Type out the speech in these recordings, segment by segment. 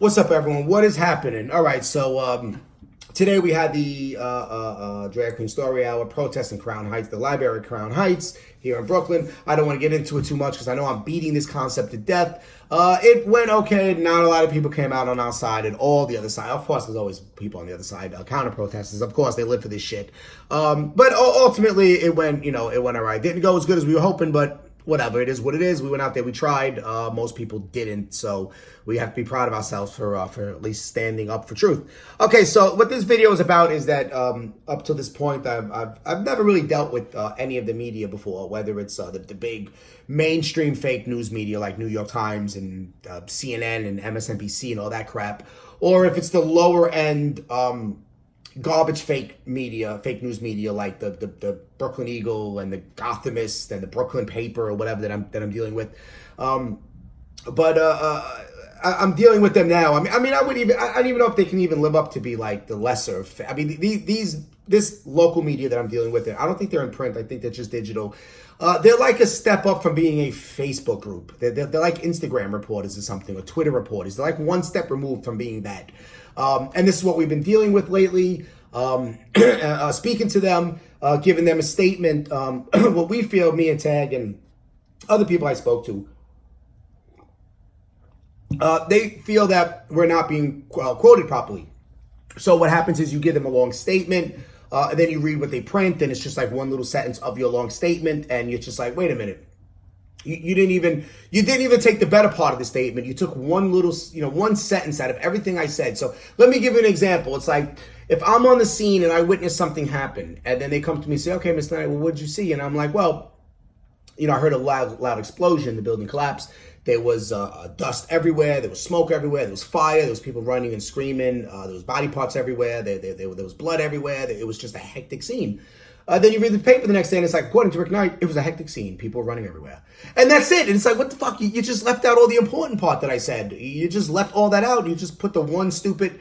What's up, everyone? What is happening? All right, so today we had the Drag Queen Story Hour protest in Crown Heights, the library at Crown Heights here in Brooklyn. I don't want to get into it too much because I know I'm beating this concept to death. It went okay. Not a lot of people came out on our side and all the other side. Of course, there's always people on the other side, counter-protesters. Of course, they live for this shit. But ultimately, it went all right. Didn't go as good as we were hoping, but whatever, it is what it is. We went out there, we tried. Most people didn't, so we have to be proud of ourselves for at least standing up for truth. Okay, so what this video is about is that up to this point, I've never really dealt with any of the media before, whether it's the big mainstream fake news media like New York Times and CNN and MSNBC and all that crap, or if it's the lower end garbage fake news media like the Brooklyn Eagle and the Gothamist and the Brooklyn Paper or whatever that I'm dealing with. I'm dealing with them now. I don't even know if they can even live up to be like the lesser. This local media that I'm dealing with, I don't think they're in print. I think they're just digital. They're like a step up from being a Facebook group. They're like Instagram reporters or something, or Twitter reporters. They're like one step removed from being that. And this is what we've been dealing with lately. Speaking to them, giving them a statement. What we feel, me and Tag and other people I spoke to, they feel that we're not being quoted properly. So what happens is you give them a long statement, and then you read what they print, and it's just like one little sentence of your long statement, and you're just like, wait a minute. You didn't even take the better part of the statement. You took one little, one sentence out of everything I said. So let me give you an example. It's like if I'm on the scene and I witness something happen, and then they come to me and say, "Okay, Miss Knight, well, what did you see?" And I'm like, "Well, I heard a loud explosion. The building collapsed. There was dust everywhere. There was smoke everywhere. There was fire. There was people running and screaming. There was body parts everywhere. There was blood everywhere. It was just a hectic scene." Then you read the paper the next day and it's like, according to Rick Knight, it was a hectic scene. People were running everywhere. And that's it. And it's like, what the fuck? You just left out all the important part that I said. You just left all that out. You just put the one stupid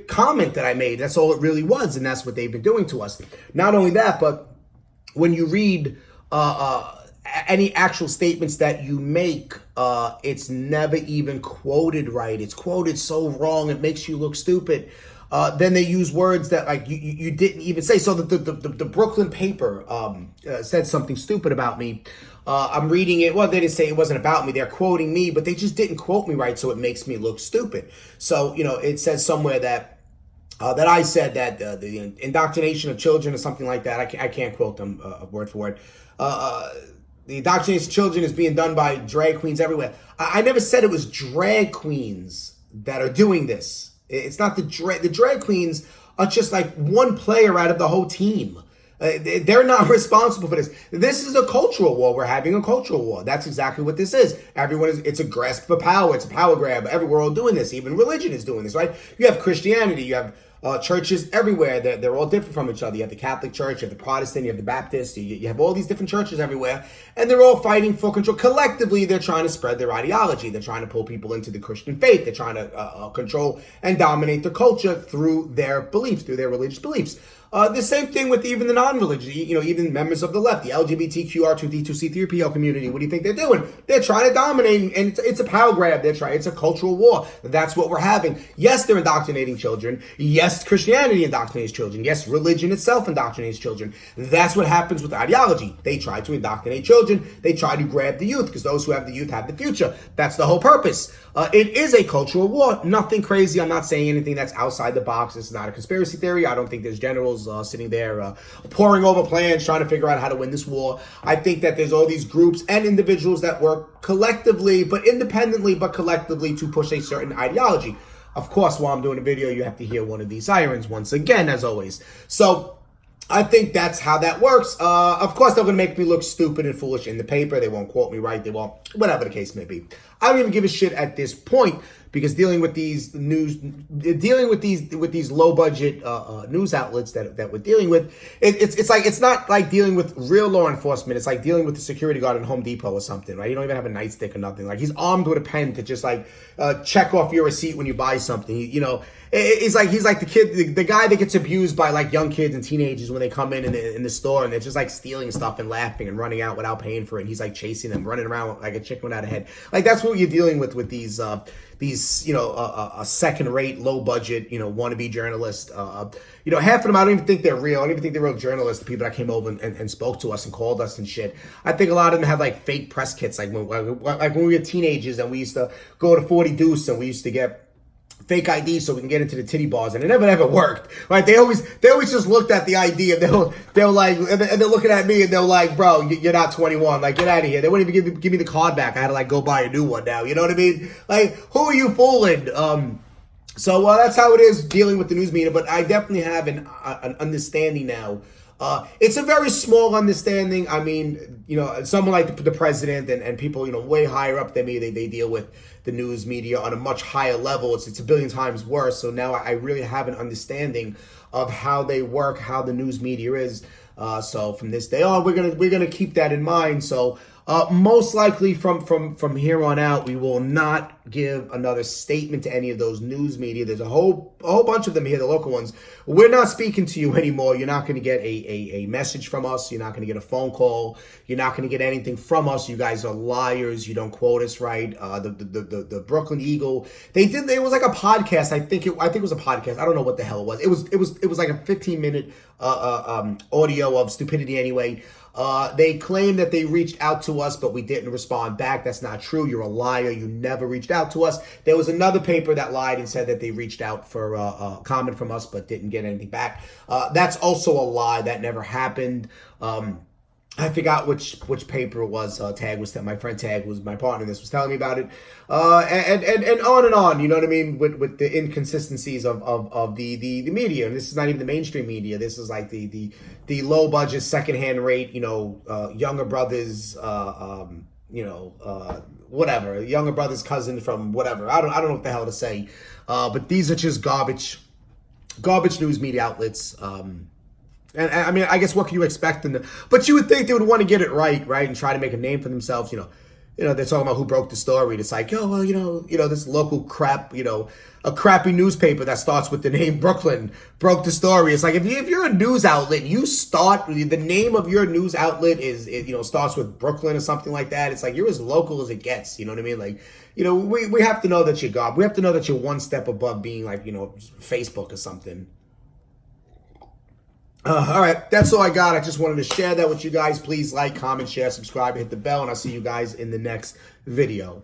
comment that I made. That's all it really was. And that's what they've been doing to us. Not only that, but when you read any actual statements that you make, it's never even quoted right. It's quoted so wrong. It makes you look stupid. Then they use words that like you didn't even say. So the Brooklyn Paper said something stupid about me. I'm reading it. Well, they didn't say it wasn't about me. They're quoting me, but they just didn't quote me right, so it makes me look stupid. So it says somewhere that I said that the indoctrination of children or something like that. I can't quote them word for word. The indoctrination of children is being done by drag queens everywhere. I never said it was drag queens that are doing this. It's not the drag queens are just like one player out of the whole team. They're not responsible for this. This is a cultural war. We're having a cultural war. That's exactly what this is. It's a grasp for power. It's a power grab. We're all doing this. Even religion is doing this, right? You have Christianity. You have churches everywhere. They're all different from each other. You have the Catholic Church, you have the Protestant, you have the Baptist, you have all these different churches everywhere, and they're all fighting for control. Collectively, they're trying to spread their ideology. They're trying to pull people into the Christian faith. They're trying to control and dominate the culture through their beliefs, through their religious beliefs. The same thing with even the non-religious, even members of the left, the LGBTQR2D2C3PO community. What do you think they're doing? They're trying to dominate, and it's a power grab. It's a cultural war. That's what we're having. Yes, they're indoctrinating children. Yes, Christianity indoctrinates children. Yes, religion itself indoctrinates children. That's what happens with ideology. They try to indoctrinate children. They try to grab the youth because those who have the youth have the future. That's the whole purpose. It is a cultural war. Nothing crazy. I'm not saying anything that's outside the box. This is not a conspiracy theory. I don't think there's generals sitting there poring over plans, trying to figure out how to win this war. I think that there's all these groups and individuals that work collectively, but independently, but collectively to push a certain ideology. Of course, while I'm doing a video, you have to hear one of these sirens once again, as always. So I think that's how that works. Of course, they're going to make me look stupid and foolish in the paper. They won't quote me right. They won't, whatever the case may be. I don't even give a shit at this point because dealing with these low budget news outlets that we're dealing with, it's not like dealing with real law enforcement. It's like dealing with the security guard in Home Depot or something, right? You don't even have a nightstick or nothing. Like he's armed with a pen to just like check off your receipt when you buy something. He's like the guy that gets abused by like young kids and teenagers when they come in the store and they're just like stealing stuff and laughing and running out without paying for it. And he's like chasing them, running around like a chicken without a head. Like that's what you're dealing with these a second-rate, low-budget, wannabe journalists. Half of them I don't even think they're real. I don't even think they're real journalists. The people that came over and spoke to us and called us and shit. I think a lot of them have like fake press kits. Like when we were teenagers and we used to go to 40 Deuce and we used to get fake ID so we can get into the titty bars, and it never ever worked. Right? They always just looked at the ID and they're like, and they're looking at me and they're like, bro, you're not 21. Like, get out of here. They wouldn't even give me the card back. I had to like go buy a new one now. You know what I mean? Like, who are you fooling? So that's how it is dealing with the news media. But I definitely have an understanding now. It's a very small understanding. I mean, someone like the president and people, way higher up than me, they deal with the news media on a much higher level. It's a billion times worse. So now I really have an understanding of how they work, how the news media is. So from this day on, we're gonna keep that in mind. So most likely from here on out, we will not give another statement to any of those news media. There's a whole bunch of them here, the local ones. We're not speaking to you anymore. You're not going to get a message from us. You're not going to get a phone call. You're not going to get anything from us. You guys are liars. You don't quote us right. The Brooklyn Eagle, it was like a podcast. I think it was a podcast. I don't know what the hell it was. It was like a 15-minute audio of stupidity anyway. They claim that they reached out to us, but we didn't respond back. That's not true. You're a liar. You never reached out to us. There was another paper that lied and said that they reached out for a comment from us, but didn't get anything back. That's also a lie. That never happened. I forgot which paper it was. Tag was my friend Tag was my partner in this, was telling me about it, and on. You know what I mean? With the inconsistencies of the media, and this is not even the mainstream media. This is like the low budget, secondhand rate. Younger brothers. Whatever. Younger brother's cousin from whatever. I don't know what the hell to say. But these are just garbage news media outlets. And I mean, I guess what can you expect them to? But you would think they would want to get it right, and try to make a name for themselves. They're talking about who broke the story. It's like, oh well, this local crap, a crappy newspaper that starts with the name Brooklyn broke the story. It's like if you're a news outlet, the name of your news outlet is starts with Brooklyn or something like that. It's like you're as local as it gets. You know what I mean? Like, we have to know that you're God. We have to know that you're one step above being like Facebook or something. All right, that's all I got. I just wanted to share that with you guys. Please like, comment, share, subscribe, hit the bell, and I'll see you guys in the next video.